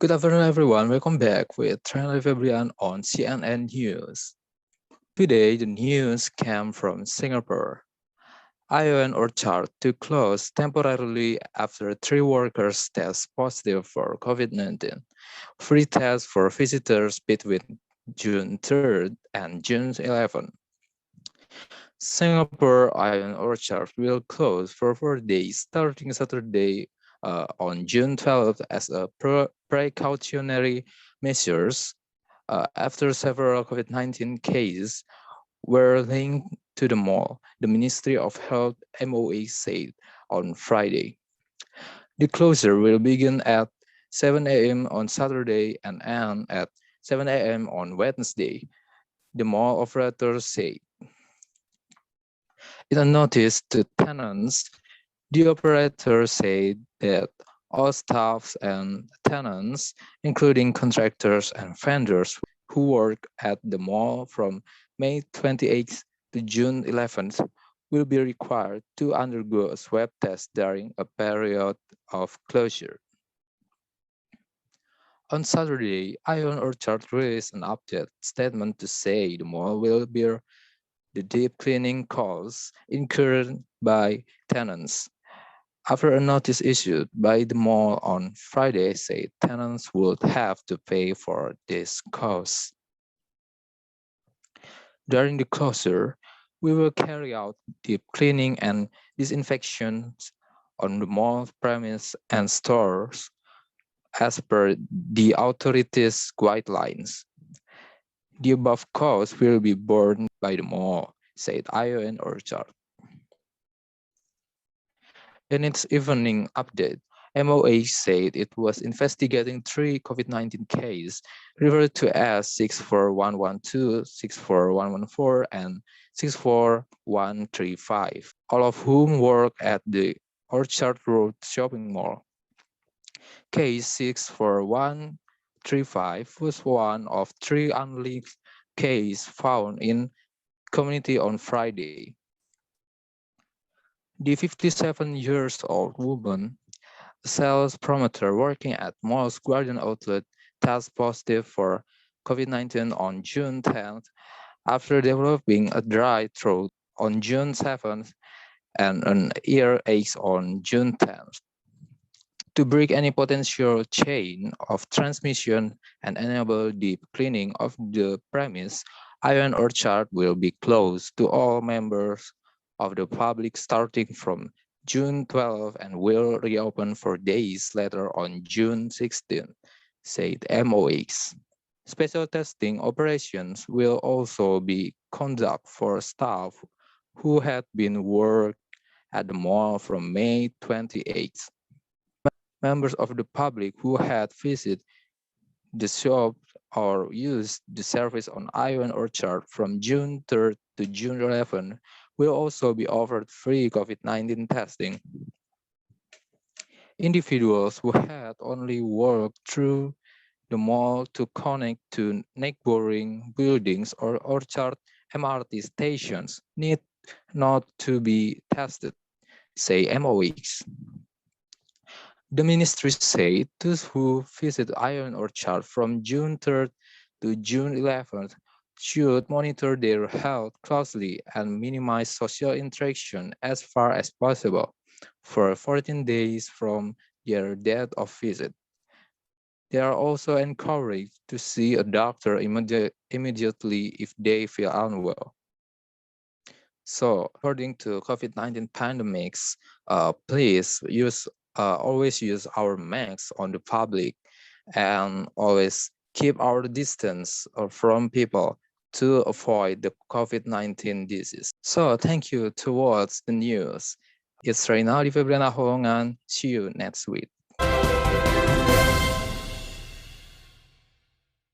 Good afternoon, everyone. Welcome back with Reynaldi Febriyan on CNN News. Today, the news came from Singapore. Ion Orchard to close temporarily after 3 workers test positive for COVID-19. Free tests for visitors between June 3rd and June 11th. Singapore Ion Orchard will close for 4 days starting Saturday on June 12th as a precautionary measures after several COVID-19 cases were linked to the mall, the Ministry of Health MOA said on Friday. The closure will begin at 7 a.m. on Saturday and end at 7 a.m. on Wednesday, the mall operator said. In a notice to tenants, the operator said that all staffs and tenants, including contractors and vendors who work at the mall from May 28th to June 11th, will be required to undergo a swab test during a period of closure. On Saturday, Ion Orchard released an update statement to say the mall will bear the deep cleaning costs incurred by tenants. After a notice issued by the mall on Friday said tenants would have to pay for this cost. During the closure, we will carry out deep cleaning and disinfections on the mall premise and stores as per the authorities' guidelines. The above costs will be borne by the mall, said Ion Orchard. In its evening update, MOA said it was investigating 3 COVID-19 cases referred to as 64112, 64114, and 64135, all of whom work at the Orchard Road Shopping Mall. Case 64135 was one of 3 unlinked cases found in community on Friday. The 57-year-old woman, a sales promoter working at Mall's Guardian outlet, tested positive for COVID-19 on June 10th after developing a dry throat on June 7th and an earache on June 10th. To break any potential chain of transmission and enable deep cleaning of the premise, Ion Orchard will be closed to all members of the public starting from June 12 and will reopen for days later on June 16, said MOX. Special testing operations will also be conducted for staff who had been worked at the mall from May 28. Members of the public who had visited the shop or used the service on Ion Orchard from June 3rd to June 11 will also be offered free COVID-19 testing. Individuals who had only walked through the mall to connect to neighboring buildings or Orchard MRT stations need not to be tested, say MOX. The ministry said those who visit Ion Orchard from June 3rd to June 11th should monitor their health closely and minimize social interaction as far as possible for 14 days from their date of visit. They are also encouraged to see a doctor immediately if they feel unwell. So, according to COVID-19 pandemics, please always use our masks on the public and always keep our distance from people to avoid the COVID-19 disease. So, thank you towards the news. It's Reynaldi Febriyan Haholongan. See you next week.